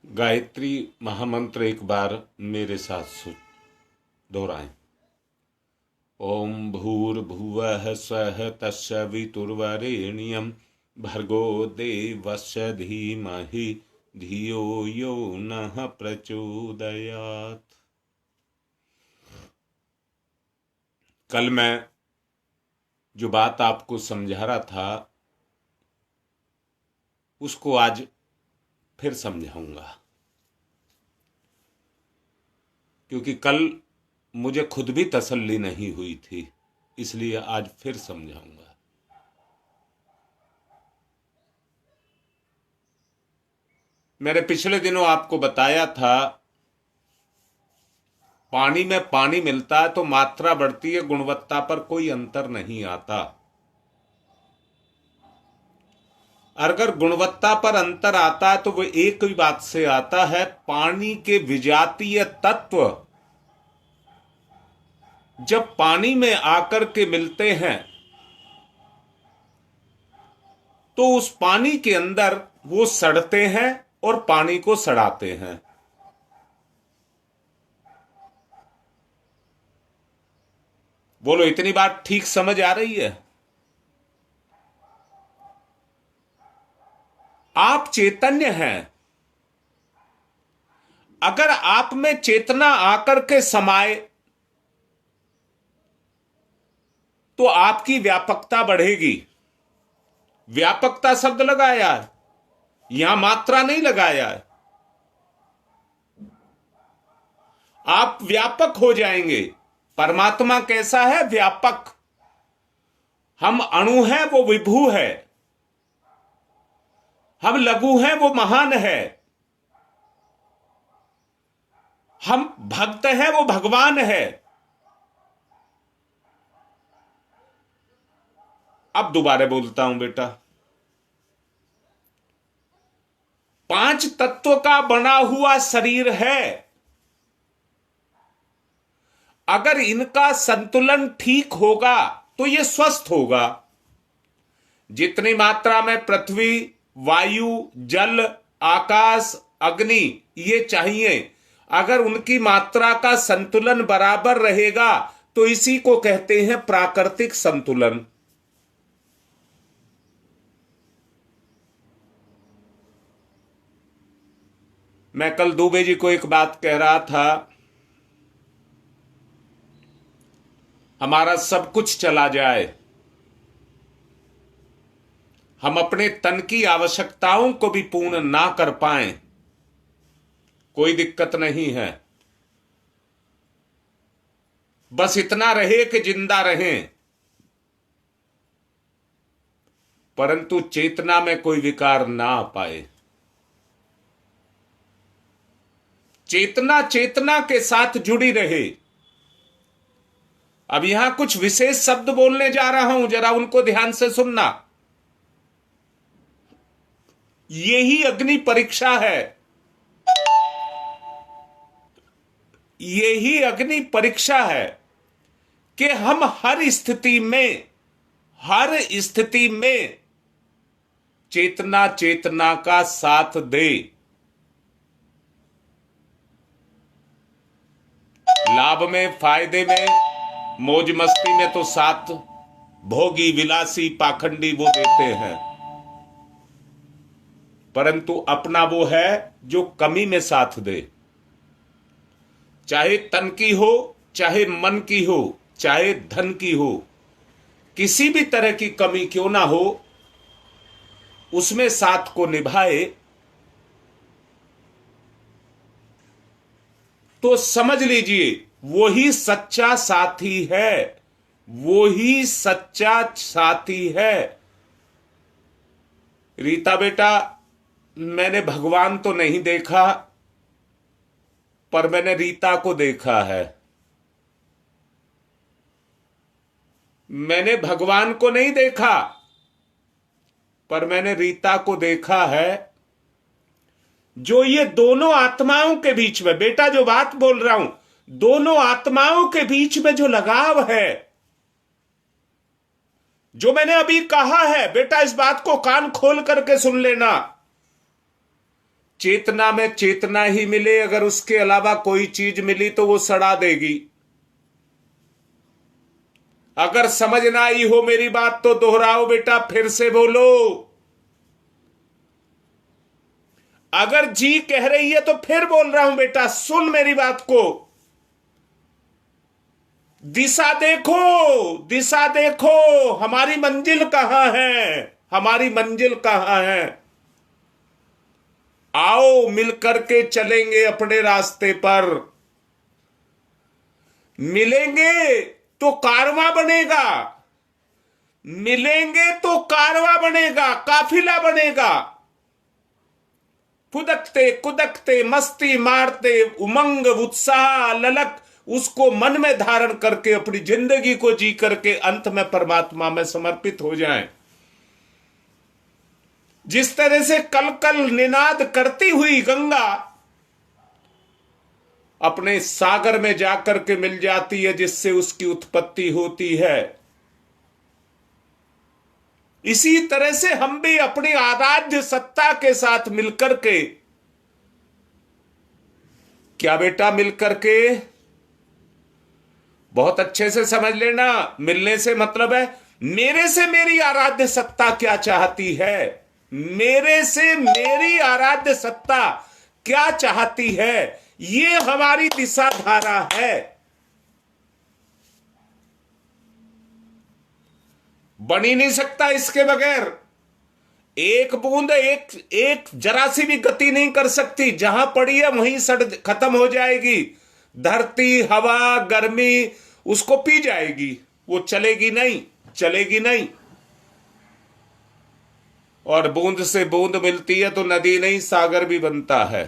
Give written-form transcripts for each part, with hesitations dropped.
गायत्री महामंत्र एक बार मेरे साथ दोहराएं। ओम भूर्भुवः स्वः तत्सवितुर्वरेण्यं भर्गो देवस्य धीमहि धियो यो नः प्रचोदयात्। कल मैं जो बात आपको समझा रहा था उसको आज फिर समझाऊंगा, क्योंकि कल मुझे खुद भी तसल्ली नहीं हुई थी, इसलिए आज फिर समझाऊंगा। मैंने पिछले दिनों आपको बताया था, पानी में पानी मिलता है तो मात्रा बढ़ती है, गुणवत्ता पर कोई अंतर नहीं आता। अगर गुणवत्ता पर अंतर आता है तो वो एक ही बात से आता है, पानी के विजातीय तत्व जब पानी में आकर के मिलते हैं तो उस पानी के अंदर वो सड़ते हैं और पानी को सड़ाते हैं। बोलो, इतनी बात ठीक समझ आ रही है? आप चैतन्य हैं। अगर आप में चेतना आकर के समाए तो आपकी व्यापकता बढ़ेगी। व्यापकता शब्द लगाया है, यहां मात्रा नहीं लगाया है। आप व्यापक हो जाएंगे। परमात्मा कैसा है? व्यापक। हम अणु हैं, वो विभू है। हम लघु हैं, वो महान है। हम भक्त हैं, वो भगवान है। अब दोबारा बोलता हूं बेटा, 5 तत्व का बना हुआ शरीर है। अगर इनका संतुलन ठीक होगा तो यह स्वस्थ होगा। जितनी मात्रा में पृथ्वी, वायु, जल, आकाश, अग्नि ये चाहिए, अगर उनकी मात्रा का संतुलन बराबर रहेगा तो इसी को कहते हैं प्राकृतिक संतुलन। मैं कल दुबे जी को एक बात कह रहा था, हमारा सब कुछ चला जाए, हम अपने तन की आवश्यकताओं को भी पूर्ण ना कर पाएं, कोई दिक्कत नहीं है। बस इतना रहे कि जिंदा रहें, परंतु चेतना में कोई विकार ना आ पाए। चेतना चेतना के साथ जुड़ी रहे। अब यहां कुछ विशेष शब्द बोलने जा रहा हूं, जरा उनको ध्यान से सुनना। यही अग्नि परीक्षा है। यही अग्नि परीक्षा है कि हम हर स्थिति में चेतना चेतना का साथ दे। लाभ में, फायदे में, मौज मस्ती में तो साथ भोगी, विलासी, पाखंडी वो देते हैं, परंतु अपना वो है जो कमी में साथ दे। चाहे तन की हो, चाहे मन की हो, चाहे धन की हो, किसी भी तरह की कमी क्यों ना हो, उसमें साथ को निभाए तो समझ लीजिए वही सच्चा साथी है। वही सच्चा साथी है। रीता बेटा, मैंने भगवान तो नहीं देखा, पर मैंने रीता को देखा है। मैंने भगवान को नहीं देखा, पर मैंने रीता को देखा है। जो ये दोनों आत्माओं के बीच में, बेटा जो बात बोल रहा हूं, दोनों आत्माओं के बीच में जो लगाव है, जो मैंने अभी कहा है, बेटा इस बात को कान खोल करके सुन लेना। चेतना में चेतना ही मिले, अगर उसके अलावा कोई चीज मिली तो वो सड़ा देगी। अगर समझ ना आई हो मेरी बात तो दोहराओ बेटा, फिर से बोलो। अगर जी कह रही है तो फिर बोल रहा हूं बेटा, सुन मेरी बात को। दिशा देखो, दिशा देखो, हमारी मंजिल कहां है, हमारी मंजिल कहां है। आओ मिलकर के चलेंगे अपने रास्ते पर। मिलेंगे तो कारवां बनेगा, मिलेंगे तो कारवां बनेगा, काफिला बनेगा। फुदकते कुदकते मस्ती मारते, उमंग उत्साह ललक उसको मन में धारण करके अपनी जिंदगी को जी करके अंत में परमात्मा में समर्पित हो जाएं। जिस तरह से कल कल निनाद करती हुई गंगा अपने सागर में जाकर के मिल जाती है, जिससे उसकी उत्पत्ति होती है, इसी तरह से हम भी अपनी आराध्य सत्ता के साथ मिलकर के, क्या बेटा मिलकर के, बहुत अच्छे से समझ लेना, मिलने से मतलब है मेरे से मेरी आराध्य सत्ता क्या चाहती है, मेरे से मेरी आराध्य सत्ता क्या चाहती है, ये हमारी दिशा धारा है। बन ही नहीं सकता इसके बगैर। एक बूंद एक जरा सी भी गति नहीं कर सकती, जहां पड़ी है वहीं सड़ खत्म हो जाएगी। धरती हवा गर्मी उसको पी जाएगी, वो चलेगी नहीं, चलेगी नहीं। और बूंद से बूंद मिलती है तो नदी नहीं सागर भी बनता है।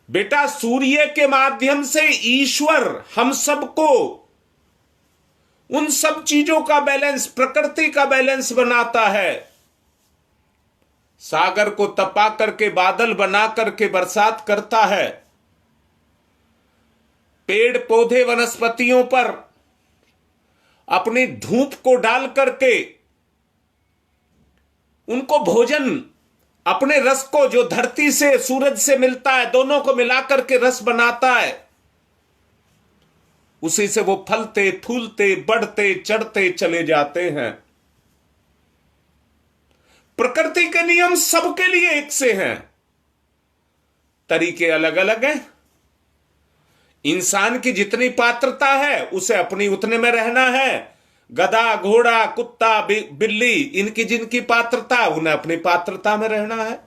बेटा सूर्य के माध्यम से ईश्वर हम सबको उन सब चीजों का बैलेंस, प्रकृति का बैलेंस बनाता है। सागर को तपा करके बादल बना करके बरसात करता है। पेड़ पौधे वनस्पतियों पर अपनी धूप को डाल करके उनको भोजन, अपने रस को जो धरती से सूरज से मिलता है, दोनों को मिलाकर के रस बनाता है। उसी से वो फलते फूलते बढ़ते चढ़ते चले जाते हैं। प्रकृति के नियम सबके लिए एक से हैं, तरीके अलग अलग हैं। इंसान की जितनी पात्रता है उसे अपनी उतने में रहना है। गधा घोड़ा कुत्ता बिल्ली, इनकी जिनकी पात्रता उन्हें अपनी पात्रता में रहना है।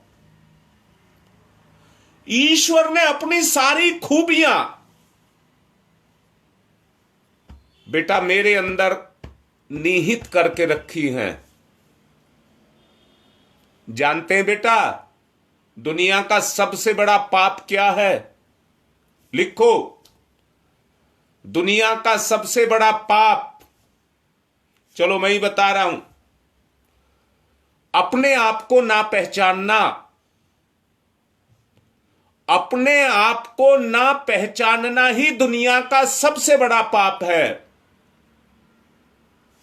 ईश्वर ने अपनी सारी खूबियां बेटा मेरे अंदर निहित करके रखी हैं। जानते हैं बेटा दुनिया का सबसे बड़ा पाप क्या है? लिखो, दुनिया का सबसे बड़ा पाप, चलो मैं ही बता रहा हूं, अपने आप को ना पहचानना। अपने आप को ना पहचानना ही दुनिया का सबसे बड़ा पाप है।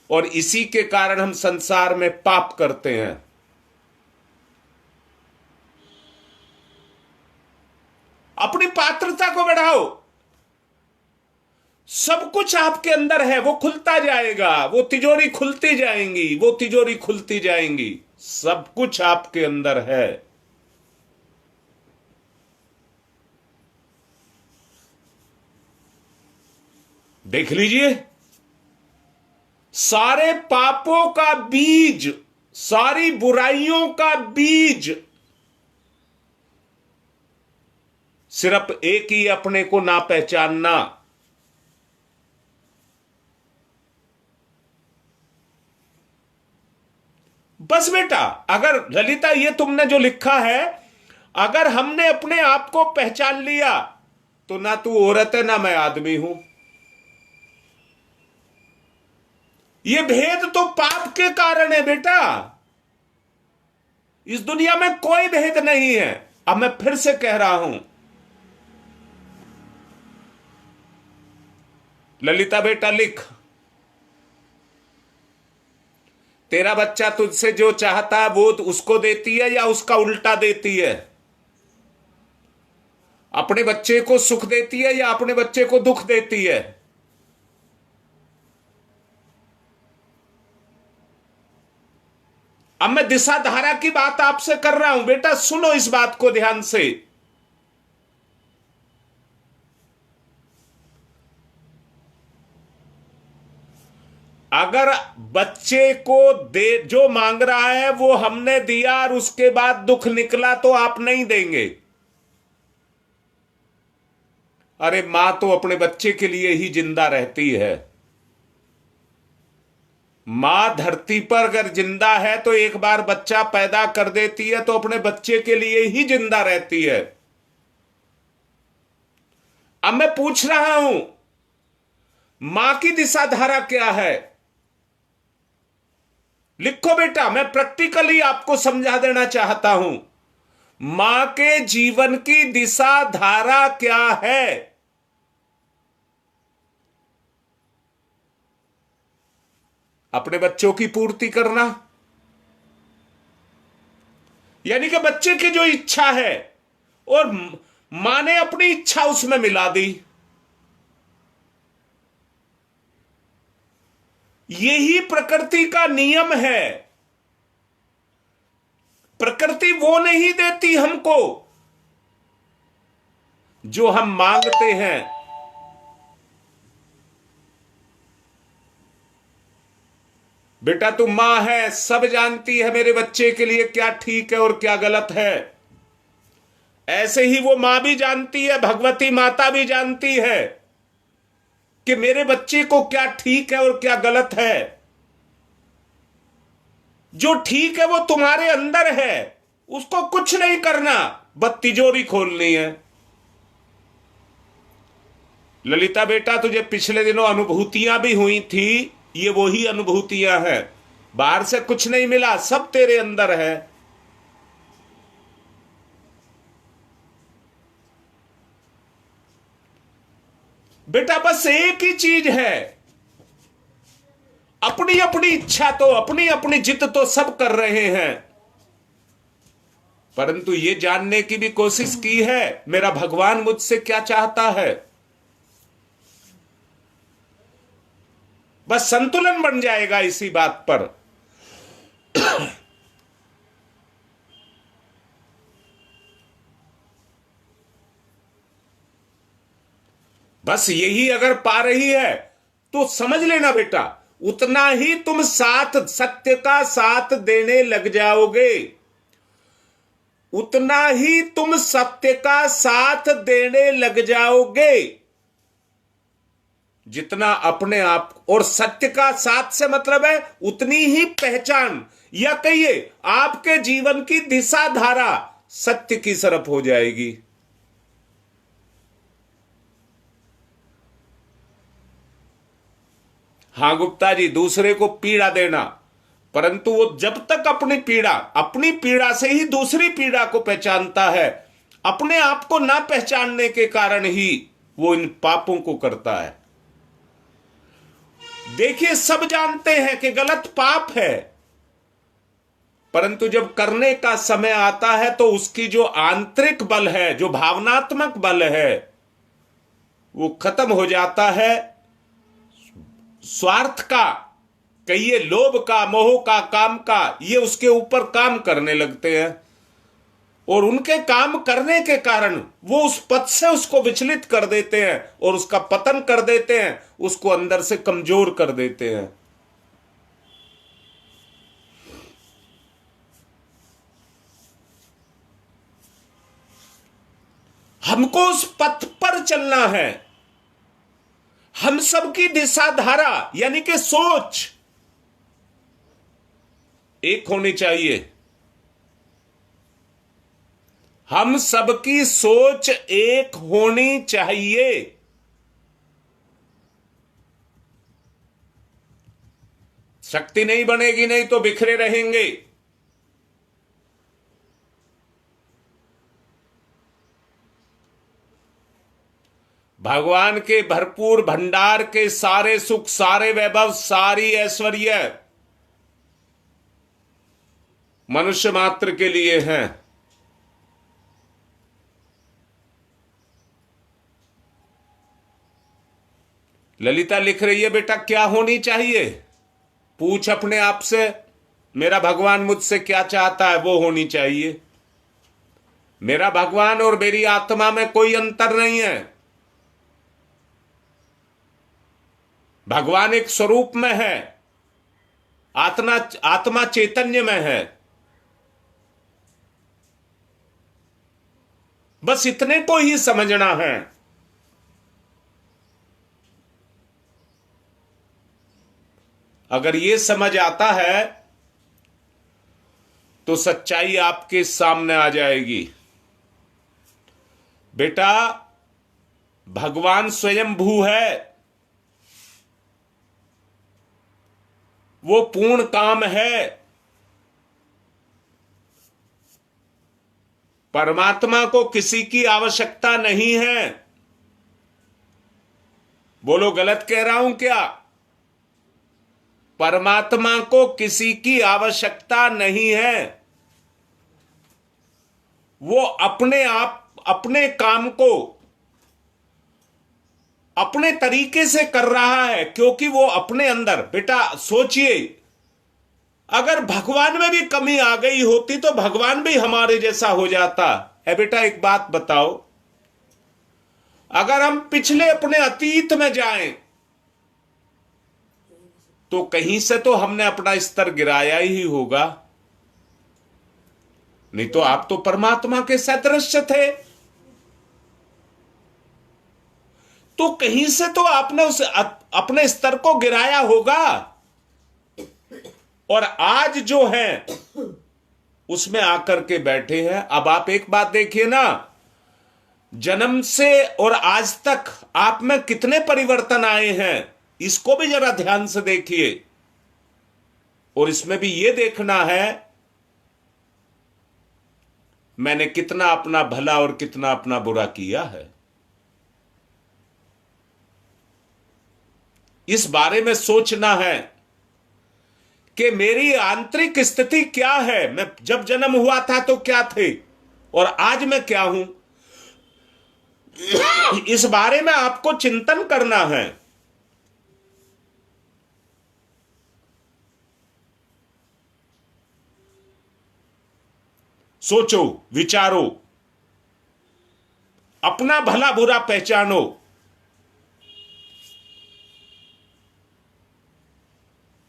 और इसी के कारण हम संसार में पाप करते हैं। अपनी पात्रता को बढ़ाओ। सब कुछ आपके अंदर है, वो खुलता जाएगा, वो तिजोरी खुलती जाएंगी, वो तिजोरी खुलती जाएंगी। सब कुछ आपके अंदर है। देख लीजिए, सारे पापों का बीज, सारी बुराइयों का बीज सिर्फ एक ही, अपने को ना पहचानना। बस बेटा, अगर ललिता ये तुमने जो लिखा है, अगर हमने अपने आप को पहचान लिया तो ना तू औरत है ना मैं आदमी हूं। ये भेद तो पाप के कारण है बेटा। इस दुनिया में कोई भेद नहीं है। अब मैं फिर से कह रहा हूं, ललिता बेटा लिख, तेरा बच्चा तुझसे जो चाहता है वो उसको देती है या उसका उल्टा देती है? अपने बच्चे को सुख देती है या अपने बच्चे को दुख देती है? अब मैं दिशा धारा की बात आपसे कर रहा हूं, बेटा सुनो इस बात को ध्यान से। अगर बच्चे को दे जो मांग रहा है वो हमने दिया और उसके बाद दुख निकला तो आप नहीं देंगे? अरे मां तो अपने बच्चे के लिए ही जिंदा रहती है। मां धरती पर अगर जिंदा है तो एक बार बच्चा पैदा कर देती है तो अपने बच्चे के लिए ही जिंदा रहती है। अब मैं पूछ रहा हूं, मां की दिशा धारा क्या है? लिखो बेटा, मैं प्रैक्टिकली आपको समझा देना चाहता हूं। मां के जीवन की दिशा धारा क्या है? अपने बच्चों की पूर्ति करना, यानी कि बच्चे की जो इच्छा है और मां ने अपनी इच्छा उसमें मिला दी। यही प्रकृति का नियम है। प्रकृति वो नहीं देती हमको जो हम मांगते हैं। बेटा तू मां है, सब जानती है मेरे बच्चे के लिए क्या ठीक है और क्या गलत है। ऐसे ही वो मां भी जानती है, भगवती माता भी जानती है कि मेरे बच्चे को क्या ठीक है और क्या गलत है। जो ठीक है वो तुम्हारे अंदर है, उसको कुछ नहीं करना, बस तिजोरी खोलनी है। ललिता बेटा, तुझे पिछले दिनों अनुभूतियां भी हुई थी, ये वही अनुभूतियां हैं। बाहर से कुछ नहीं मिला, सब तेरे अंदर है। बेटा बस एक ही चीज है, अपनी अपनी इच्छा तो, अपनी अपनी जिद तो सब कर रहे हैं, परंतु ये जानने की भी कोशिश की है मेरा भगवान मुझसे क्या चाहता है। बस संतुलन बन जाएगा इसी बात पर। बस यही अगर पा रही है तो समझ लेना बेटा, उतना ही तुम साथ, सत्य का साथ देने लग जाओगे, उतना ही तुम सत्य का साथ देने लग जाओगे जितना अपने आप। और सत्य का साथ से मतलब है उतनी ही पहचान, या कहिए आपके जीवन की दिशा धारा सत्य की तरफ हो जाएगी। हां गुप्ता जी, दूसरे को पीड़ा देना, परंतु वो जब तक अपनी पीड़ा से ही दूसरी पीड़ा को पहचानता है, अपने आप को ना पहचानने के कारण ही वो इन पापों को करता है। देखिए, सब जानते हैं कि गलत पाप है, परंतु जब करने का समय आता है तो उसकी जो आंतरिक बल है, जो भावनात्मक बल है, वो खत्म हो जाता है। स्वार्थ का, कहिए लोभ का, मोह का, काम का, ये उसके ऊपर काम करने लगते हैं और उनके काम करने के कारण वो उस पथ से उसको विचलित कर देते हैं और उसका पतन कर देते हैं, उसको अंदर से कमजोर कर देते हैं। हमको उस पथ पर चलना है। हम सबकी दिशा धारा यानी कि सोच एक होनी चाहिए। हम सबकी सोच एक होनी चाहिए। शक्ति नहीं बनेगी, नहीं तो बिखरे रहेंगे। भगवान के भरपूर भंडार के सारे सुख, सारे वैभव, सारी ऐश्वर्य मनुष्य मात्र के लिए हैं। ललिता लिख रही है, बेटा क्या होनी चाहिए? पूछ अपने आप से, मेरा भगवान मुझसे क्या चाहता है वो होनी चाहिए। मेरा भगवान और मेरी आत्मा में कोई अंतर नहीं है। भगवान एक स्वरूप में है, आत्मा आत्मा चैतन्य में है। बस इतने को ही समझना है। अगर ये समझ आता है तो सच्चाई आपके सामने आ जाएगी। बेटा भगवान स्वयं भू है, वो पूर्ण काम है। परमात्मा को किसी की आवश्यकता नहीं है। बोलो गलत कह रहा हूं क्या? परमात्मा को किसी की आवश्यकता नहीं है। वो अपने आप अपने काम को अपने तरीके से कर रहा है, क्योंकि वो अपने अंदर, बेटा सोचिए, अगर भगवान में भी कमी आ गई होती तो भगवान भी हमारे जैसा हो जाता है। बेटा एक बात बताओ, अगर हम पिछले अपने अतीत में जाएं तो कहीं से तो हमने अपना स्तर गिराया ही होगा। नहीं तो आप तो परमात्मा के सदृश थे, तो कहीं से तो आपने उस अपने स्तर को गिराया होगा। और आज जो है उसमें आकर के बैठे हैं। अब आप एक बात देखिए ना, जन्म से और आज तक आप में कितने परिवर्तन आए हैं, इसको भी जरा ध्यान से देखिए। और इसमें भी यह देखना है मैंने कितना अपना भला और कितना अपना बुरा किया है। इस बारे में सोचना है कि मेरी आंतरिक स्थिति क्या है। मैं जब जन्म हुआ था तो क्या थे और आज मैं क्या हूं, इस बारे में आपको चिंतन करना है। सोचो, विचारो, अपना भला बुरा पहचानो।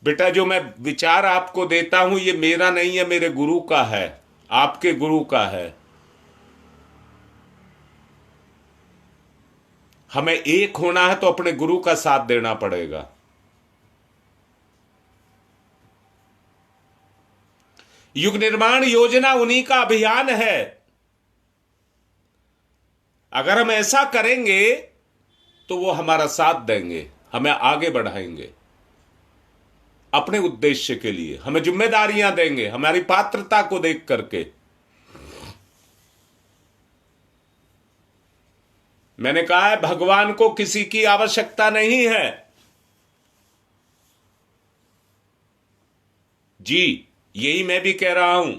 बेटा जो मैं विचार आपको देता हूं ये मेरा नहीं है, मेरे गुरु का है, आपके गुरु का है। हमें एक होना है तो अपने गुरु का साथ देना पड़ेगा। युग निर्माण योजना उन्हीं का अभियान है। अगर हम ऐसा करेंगे तो वो हमारा साथ देंगे, हमें आगे बढ़ाएंगे अपने उद्देश्य के लिए, हमें जिम्मेदारियां देंगे हमारी पात्रता को देख करके। मैंने कहा है भगवान को किसी की आवश्यकता नहीं है। जी यही मैं भी कह रहा हूं,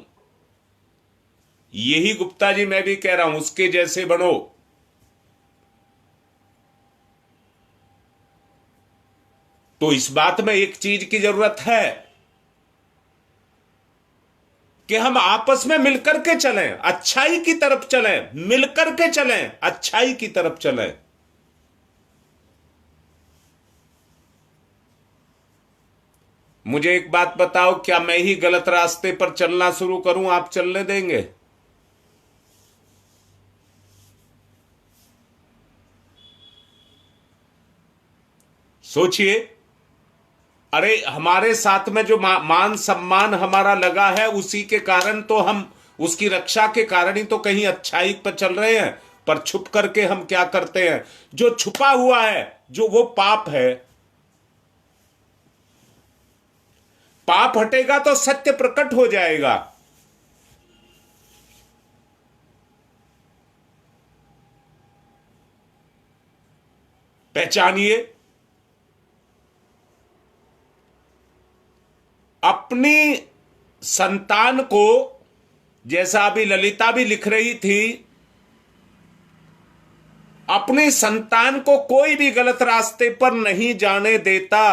यही गुप्ता जी मैं भी कह रहा हूं, उसके जैसे बनो। तो इस बात में एक चीज की जरूरत है कि हम आपस में मिलकर के चलें, अच्छाई की तरफ चलें, मिलकर के चलें, अच्छाई की तरफ चलें। मुझे एक बात बताओ, क्या मैं ही गलत रास्ते पर चलना शुरू करूं, आप चलने देंगे? सोचिए। अरे हमारे साथ में जो मान सम्मान हमारा लगा है उसी के कारण तो हम, उसकी रक्षा के कारण ही तो कहीं अच्छाई पर चल रहे हैं। पर छुप करके हम क्या करते हैं, जो छुपा हुआ है जो वो पाप है। पाप हटेगा तो सत्य प्रकट हो जाएगा। पहचानिए, अपनी संतान को, जैसा अभी ललिता भी लिख रही थी, अपनी संतान को कोई भी गलत रास्ते पर नहीं जाने देता,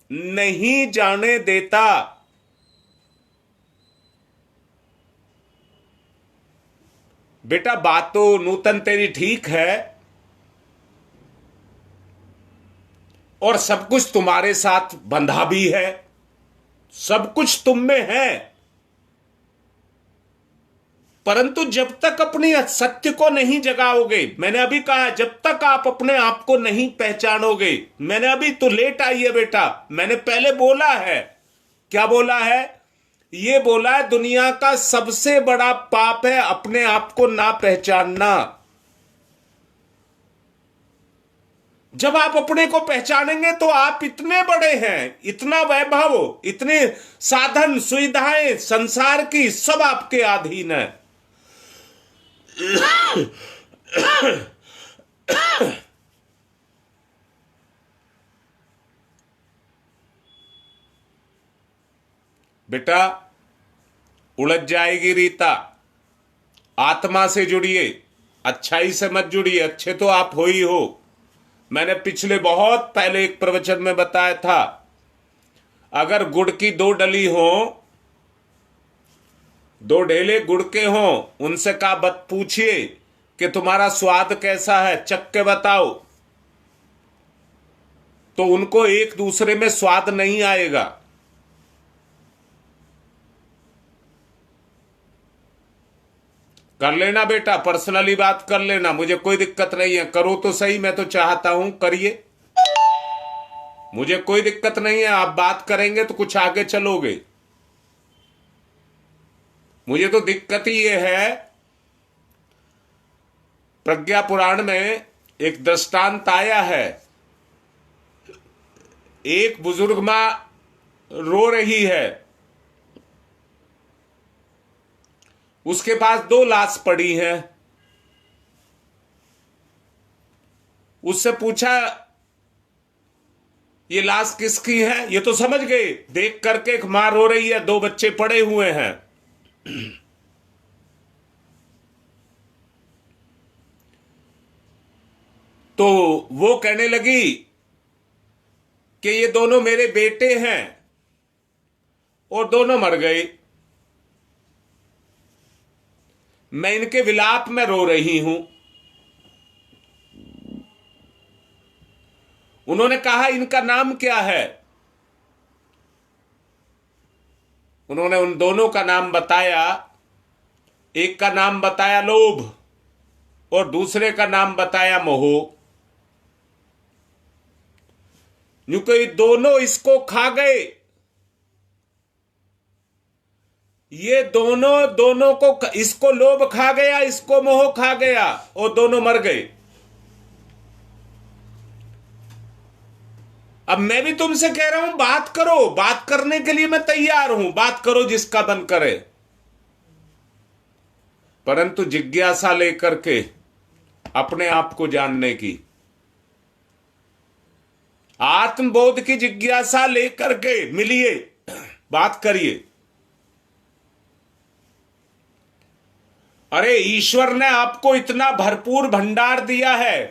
नहीं जाने देता। बेटा बात तो नूतन तेरी ठीक है, और सब कुछ तुम्हारे साथ बंधा भी है, सब कुछ तुम में है, परंतु जब तक अपनी सत्य को नहीं जगाओगे, मैंने अभी कहा जब तक आप अपने आप को नहीं पहचानोगे, मैंने अभी तो लेट आई है बेटा, मैंने पहले बोला है, क्या बोला है? ये बोला है दुनिया का सबसे बड़ा पाप है अपने आप को ना पहचानना। जब आप अपने को पहचानेंगे तो आप इतने बड़े हैं, इतना वैभव, इतने साधन सुविधाएं संसार की सब आपके अधीन है। बेटा उलझ जाएगी रीता, आत्मा से जुड़िए, अच्छाई से मत जुड़िए, अच्छे तो आप हो ही हो। मैंने पिछले बहुत पहले एक प्रवचन में बताया था, अगर गुड़ की 2 डली हो, 2 ढेले गुड़ के हों, उनसे कहा बत पूछिए कि तुम्हारा स्वाद कैसा है, चख के बताओ, तो उनको एक दूसरे में स्वाद नहीं आएगा। कर लेना बेटा, पर्सनली बात कर लेना, मुझे कोई दिक्कत नहीं है, करो तो सही, मैं तो चाहता हूं करिए, मुझे कोई दिक्कत नहीं है। आप बात करेंगे तो कुछ आगे चलोगे। मुझे तो दिक्कत ही ये है, प्रज्ञा पुराण में एक दृष्टांत आया है, एक बुजुर्ग मां रो रही है, उसके पास 2 लाश पड़ी हैं। उससे पूछा ये लाश किसकी है? ये तो समझ गए, देख करके एक मां रो रही है, 2 बच्चे पड़े हुए हैं। तो वो कहने लगी कि ये दोनों मेरे बेटे हैं और दोनों मर गए, मैं इनके विलाप में रो रही हूं। उन्होंने कहा इनका नाम क्या है? उन्होंने उन दोनों का नाम बताया, एक का नाम बताया लोभ और दूसरे का नाम बताया मोह। क्योंकि दोनों इसको खा गए, ये दोनों को, इसको लोभ खा गया, इसको मोह खा गया और दोनों मर गए। अब मैं भी तुमसे कह रहा हूं बात करो, बात करने के लिए मैं तैयार हूं, बात करो जिसका मन करे, परंतु जिज्ञासा लेकर के अपने आप को जानने की, आत्मबोध की जिज्ञासा लेकर के मिलिए, बात करिए। अरे ईश्वर ने आपको इतना भरपूर भंडार दिया है।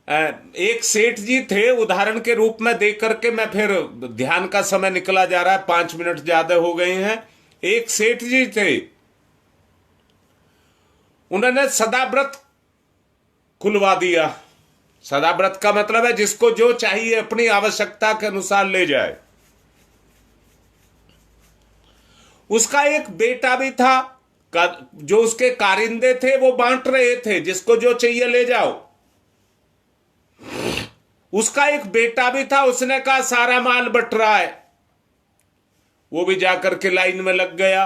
एक सेठ जी थे, उदाहरण के रूप में देख करके, मैं फिर ध्यान का समय निकला जा रहा है, 5 मिनट ज्यादा हो गए हैं। एक सेठ जी थे, उन्होंने सदाव्रत खुलवा दिया। सदाव्रत का मतलब है जिसको जो चाहिए अपनी आवश्यकता के अनुसार ले जाए। उसका एक बेटा भी था, जो उसके कारिंदे थे वो बांट रहे थे, जिसको जो चाहिए ले जाओ। उसका एक बेटा भी था, उसने कहा सारा माल बट रहा है, वो भी जाकर के लाइन में लग गया।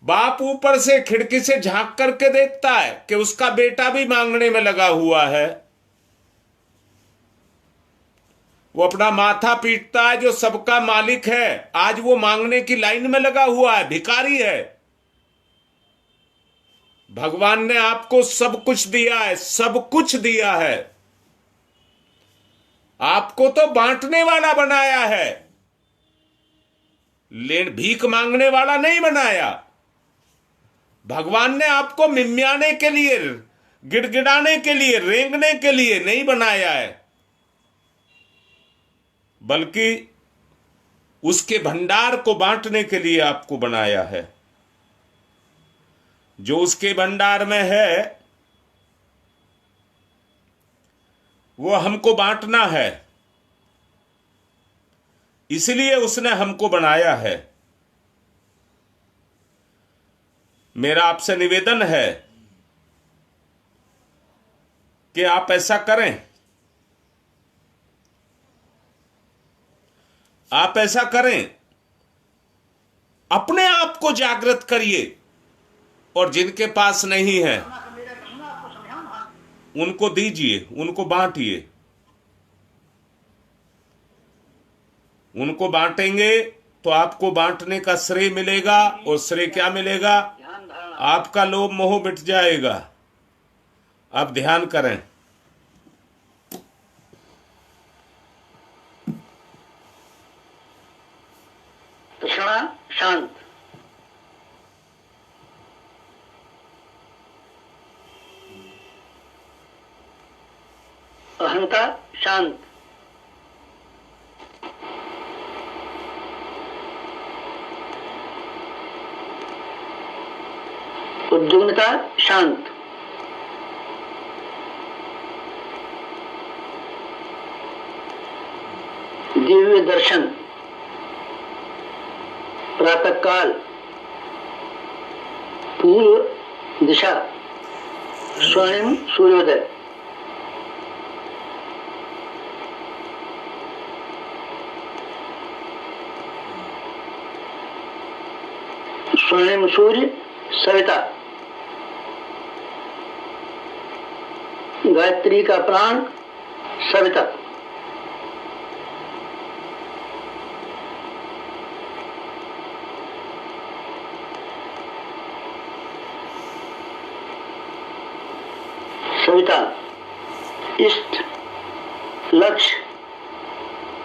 बाप ऊपर से खिड़की से झांक करके देखता है कि उसका बेटा भी मांगने में लगा हुआ है। वो अपना माथा पीटता है, जो सबका मालिक है आज वो मांगने की लाइन में लगा हुआ है, भिखारी है। भगवान ने आपको सब कुछ दिया है, सब कुछ दिया है, आपको तो बांटने वाला बनाया है। भीख मांगने वाला नहीं बनाया। भगवान ने आपको मिमियाने के लिए, गिड़गिड़ाने के लिए, रेंगने के लिए नहीं बनाया है, बल्कि उसके भंडार को बांटने के लिए आपको बनाया है। जो उसके भंडार में है वो हमको बांटना है, इसलिए उसने हमको बनाया है। मेरा आपसे निवेदन है कि आप ऐसा करें, आप ऐसा करें, अपने आप को जागृत करिए, और जिनके पास नहीं है उनको दीजिए, उनको बांटिए। उनको बांटेंगे तो आपको बांटने का श्रेय मिलेगा, और श्रेय क्या मिलेगा? आपका लोभ मोह मिट जाएगा। अब ध्यान करें। तृष्णा शांत, अहंता शांत, उद्विग्नता शांत, दिव्य दर्शन, प्रातः काल, पूर्व दिशा, स्वयं सूर्योदय, स्वयं सूर्य सविता, गायत्री का प्राण सविता, सविता इष्ट, लक्ष्य,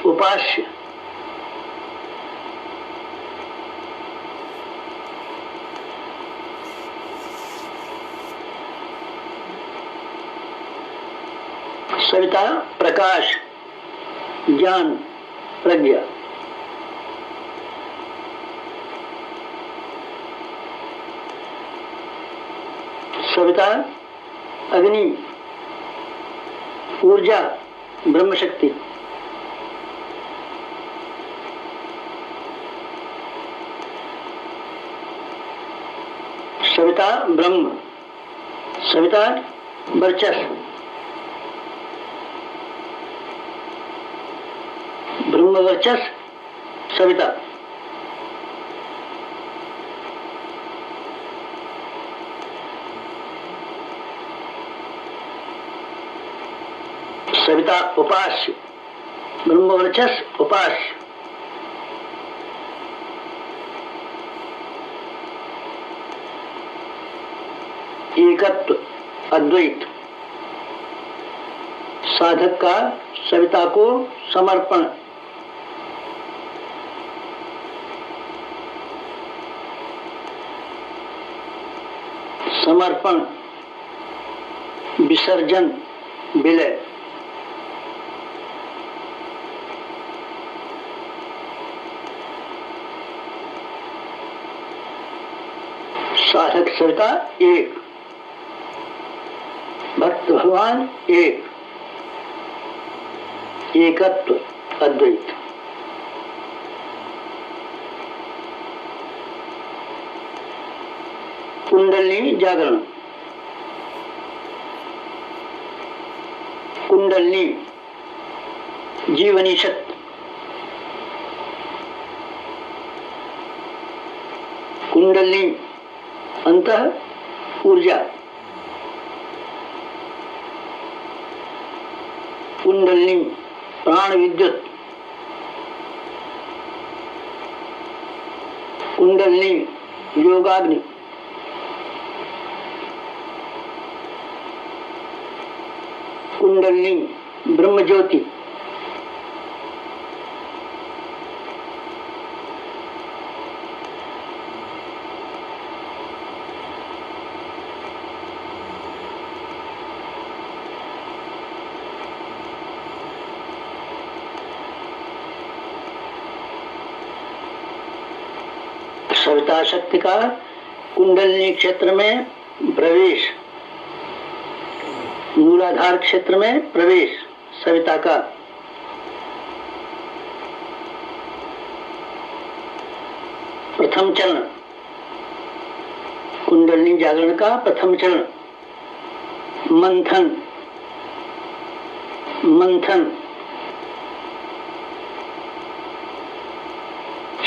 उपास्य, सविता प्रकाश, ज्ञान, प्रज्ञा, सविता अग्नि, ऊर्जा, ब्रह्म शक्ति, सविता ब्रह्म, सविता वर्चस्व, ब्रह्म वर्चस्व सविता, सविता उपास्य, ब्रह्म वर्चस्व उपास्य, एकत्व अद्वैत, साधक का सविता को समर्पण, समर्पण, विसर्जन, विलय, साधक सविता एक, भक्त भगवान एक, एकत्व अद्वैत। कुंडलिनी जागरण, कुंडलिनी जीवनी शक्ति, कुंडलिनी अंतः ऊर्जा, कुंडलिनी प्राण विद्युत, कुंडलिनी योगाग्नि, कुंडलिनी ब्रह्म ज्योति, सविता शक्ति का कुंडलिनी क्षेत्र में प्रवेश, मूलाधार क्षेत्र में प्रवेश सविता का। प्रथम चरण, कुंडलिनी जागरण का प्रथम चरण, मंथन। मंथन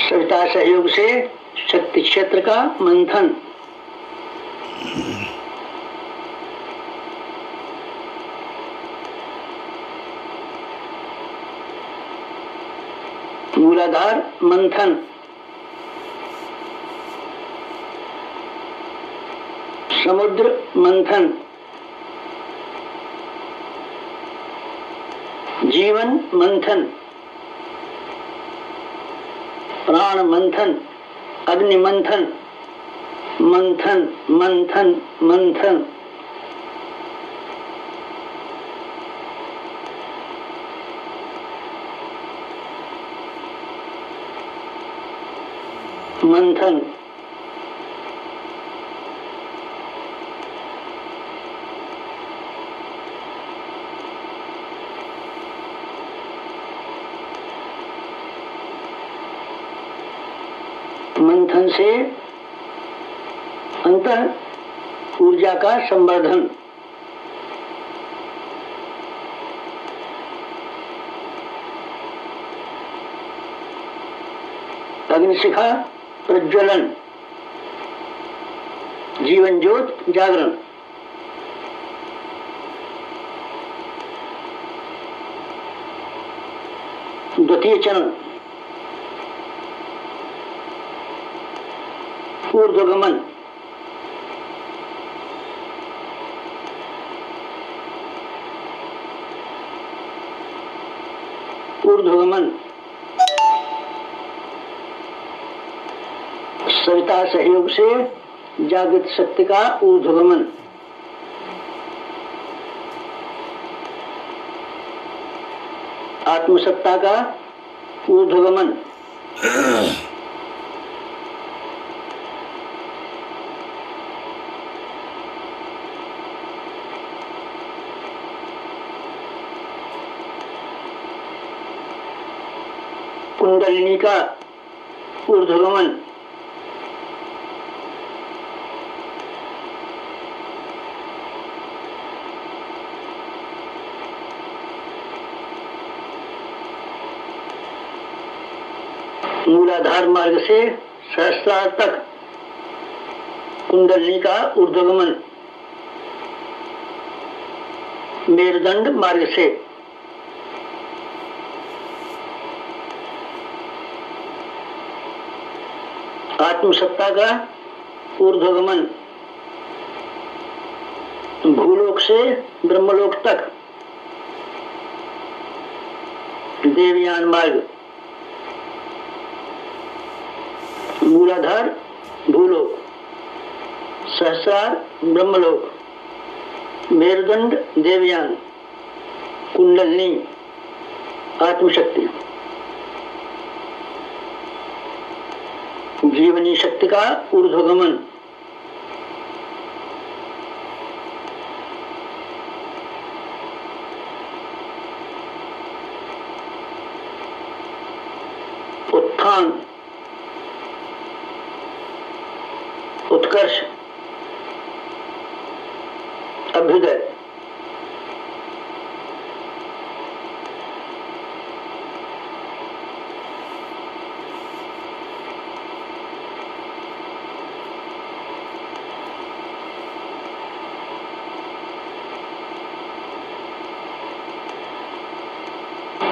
सविता सहयोग से शक्ति क्षेत्र का मंथन। मूलाधार मंथन, समुद्र मंथन, जीवन मंथन, प्राण मंथन, अग्नि मंथन, मंथन मंथन मंथन। मंथन मंथन से अंतः ऊर्जा का संवर्धन। अग्निशिखा प्रज्वलन, जीवन ज्योत जागरण। द्वितीय चरण, ऊर्ध्वगमन। ऊर्ध्वगमन सविता सहयोग से जागृत शक्ति का ऊर्ध्वगमन। आत्मसत्ता का ऊर्ध्वगमन। कुंडलिनी का ऊर्ध्वगमन। मूलाधार मार्ग से सहस्रार तक कुंडलिनी का ऊर्ध्वगमन। मेरुदंड मार्ग से आत्मसत्ता का ऊर्ध्वगमन। भूलोक से ब्रह्मलोक तक देवयान मार्ग। मूलाधार भूलोक, सहस्रार ब्रह्मलोक, मेरुदंड देवयान, कुंडलिनी आत्मशक्ति। जीवनी शक्ति का ऊर्ध्वगमन। उत्थान, उत्कर्ष, अभ्युदय।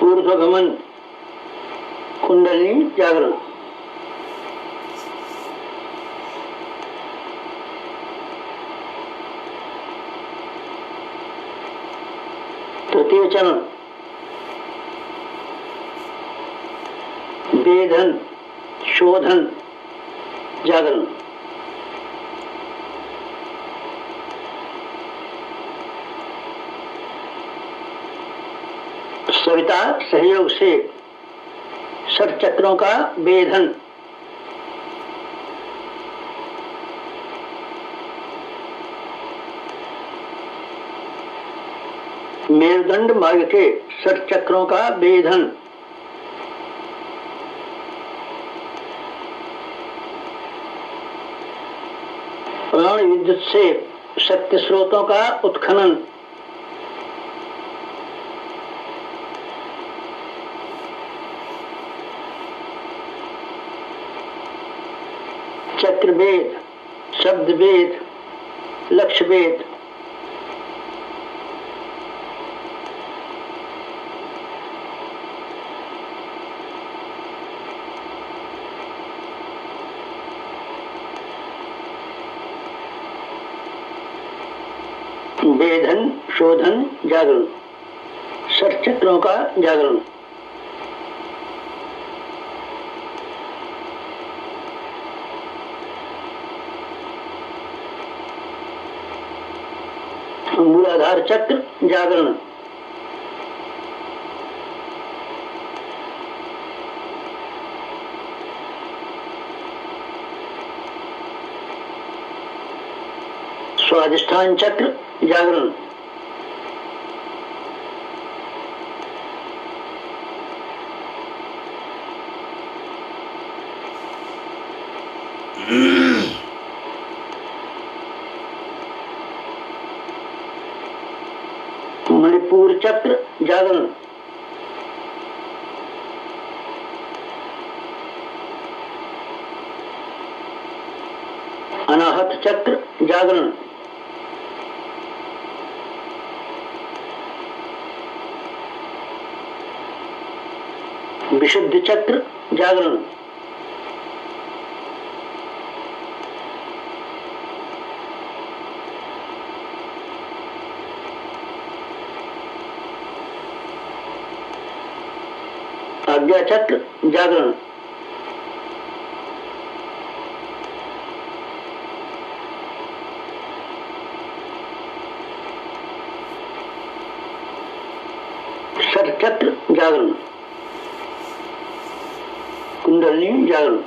ऊर्ध्वगमन, कुंडलिनी जागरण। तृतीय चरण, वेधन, शोधन, जागरण। सविता सहयोग से षट चक्रों का वेधन। मेरुदंड मार्ग के 60 चक्रों का वेधन, प्राण विद्युत से शक्ति स्रोतों का उत्खनन, चक्र वेद, शब्द वेद, लक्ष्य वेद, वेधन, शोधन, जागरण, 60 चक्रों का जागरण। मूलाधार चक्र जागरण, स्वाधिष्ठान चक्र जागरण, मणिपुर चक्र जागरण, अनाहत चक्र जागरण, विशुद्ध चक्र जागरण, आज्ञा चक्र जागरण, सर चक्र जागरण, कुंडलिनी जागरण,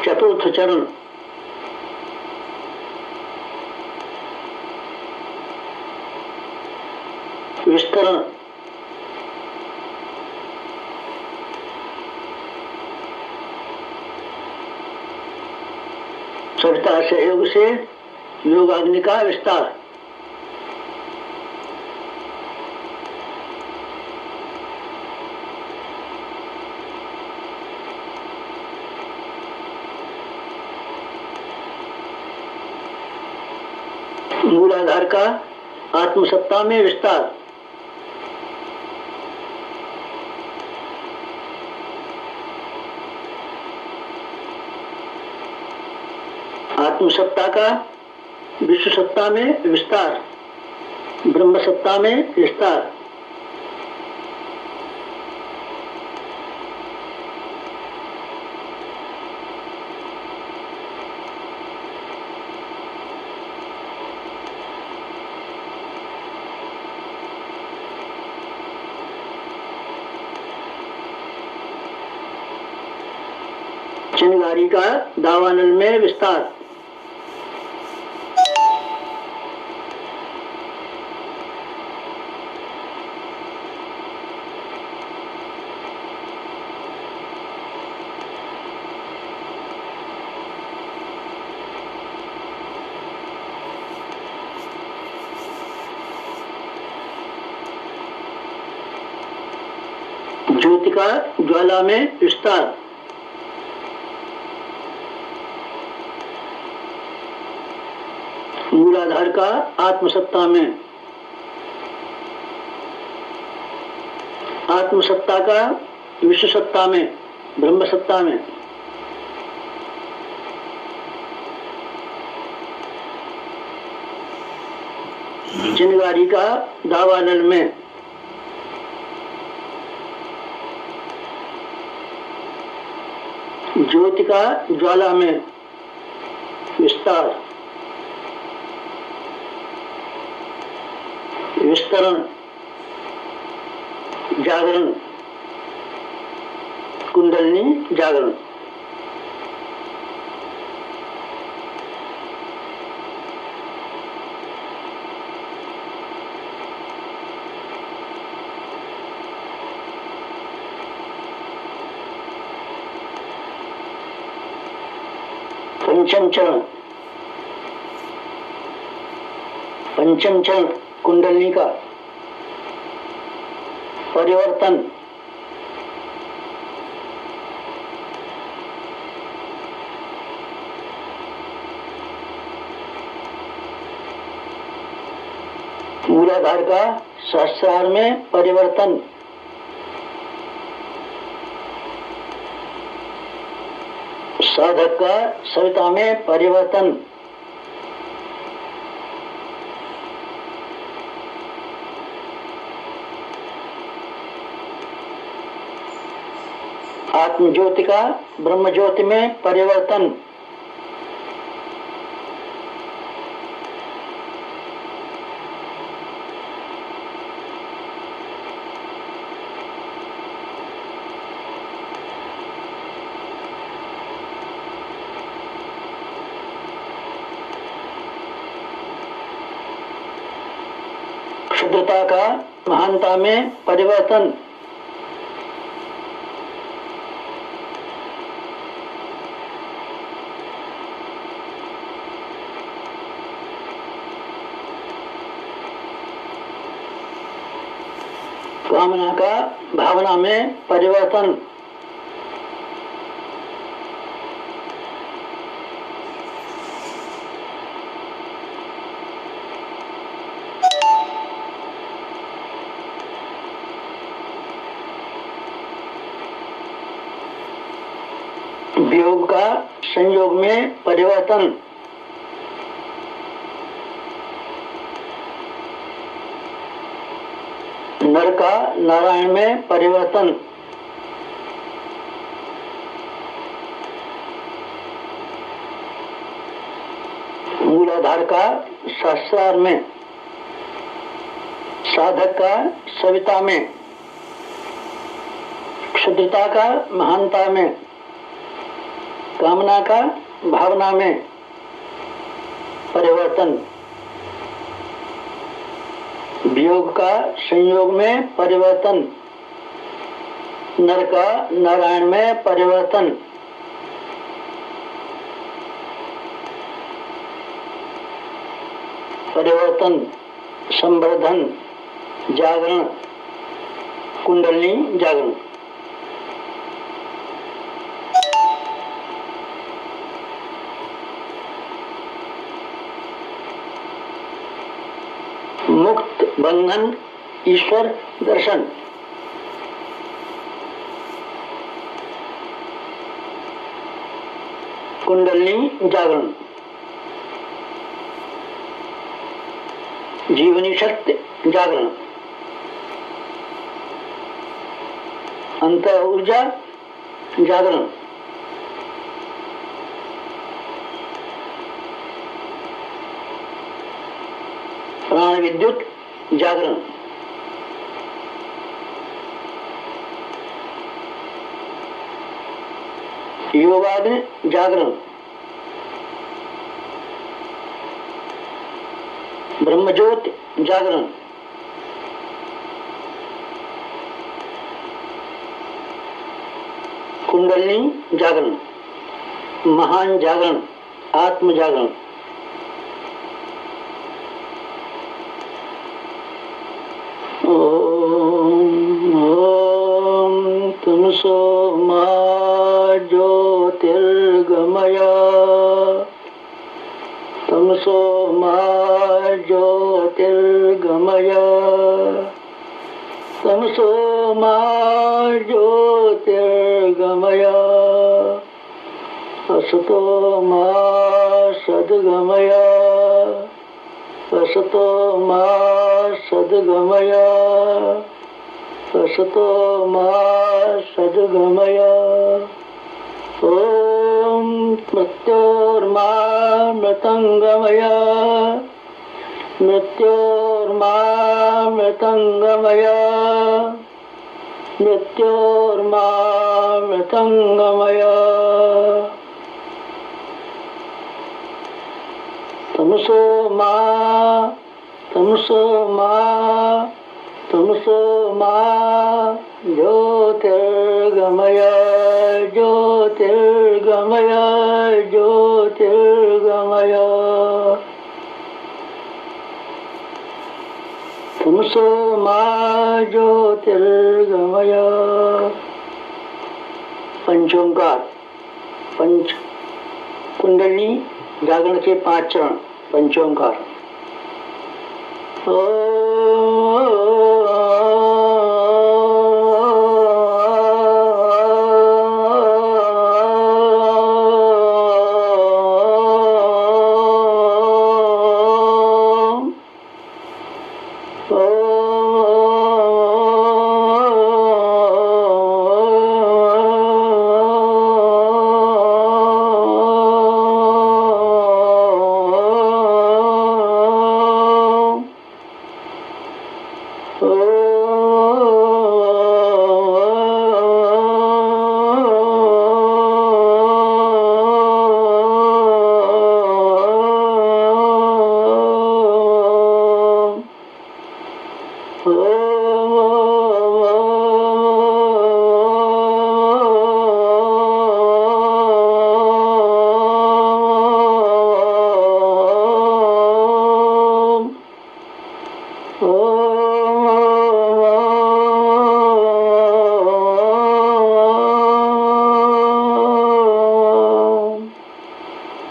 चतुर्थ चरण, विस्तरण, सविता सहयोग से योगाग्नि का विस्तार, मूलाधार का आत्मसत्ता में विस्तार, आत्मसत्ता का विश्व सत्ता में विस्तार, ब्रह्म सत्ता में विस्तार, चिनगारी का दावानल में विस्तार, ज्योति का ज्वाला में विस्तार, मूलाधार का आत्मसत्ता में, आत्मसत्ता का विश्व सत्ता में, ब्रह्म सत्ता में, चिनगारी का दावानल में, ज्योति का ज्वाला में विस्तार, विस्तरण, जागरण, कुंडलिनी जागरण, पंचम चरण कुंडलिनी का परिवर्तन। मूलाधार का सहस्रार में परिवर्तन। साधक का सविता में परिवर्तन। आत्म ज्योति का ब्रह्म ज्योति में परिवर्तन। क्षुद्रता का महानता में परिवर्तन। कामना का भावना में परिवर्तन। वियोग का संयोग में परिवर्तन। नर का नारायण में परिवर्तन। मूलाधार का सहस्रार में, साधक का सविता में, क्षुद्रता का महानता में, कामना का भावना में परिवर्तन। वियोग का संयोग में परिवर्तन। नर का नारायण में परिवर्तन। परिवर्तन, संवर्धन, जागरण, कुंडलिनी जागरण। मुक्त बंधन ईश्वर दर्शन। कुंडलिनी जागरण। जीवनी शक्ति जागरण। अंत ऊर्जा जागरण। प्राण विद्युत जागरण। योगाग्नि जागरण। ब्रह्मज्योति जागरण। कुंडलिनी जागरण। महान जागरण, आत्म जागरण। तमसो मा ज्योतिर्गमय। तमसो मा ज्योतिर्गमय। तमसो मा ज्योतिर्गमय। असतो मा सद्गमय। असतो मा सद्गमय। असतो मा सद्गमय। ओम मृत्योर्मा मृतंगमय। मृत्योर्मा मृतंगमय। मृत्योर्मा मृतंगमय। तमसो मा तमसो मा तमसो मा ज्योतिर्गमय। ज्योतिर्गमय। ज्योतिर्गमय। ज्योतिर्गमय। पंचोंकार, पंच कुंडली जागरण के 5 चरण। पंचोंकार।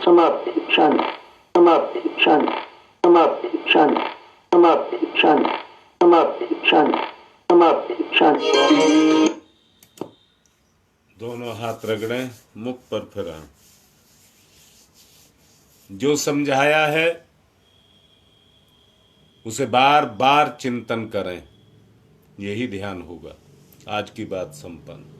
समाप्ति शांति, समाप्ति शांति, समाप्ति शांति, समाप्ति शांति, समाप्ति शांति, समाप्ति शांति। दोनों हाथ रगड़ें, मुख पर फिराएं। जो समझाया है उसे बार बार चिंतन करें, यही ध्यान होगा। आज की बात संपन्न।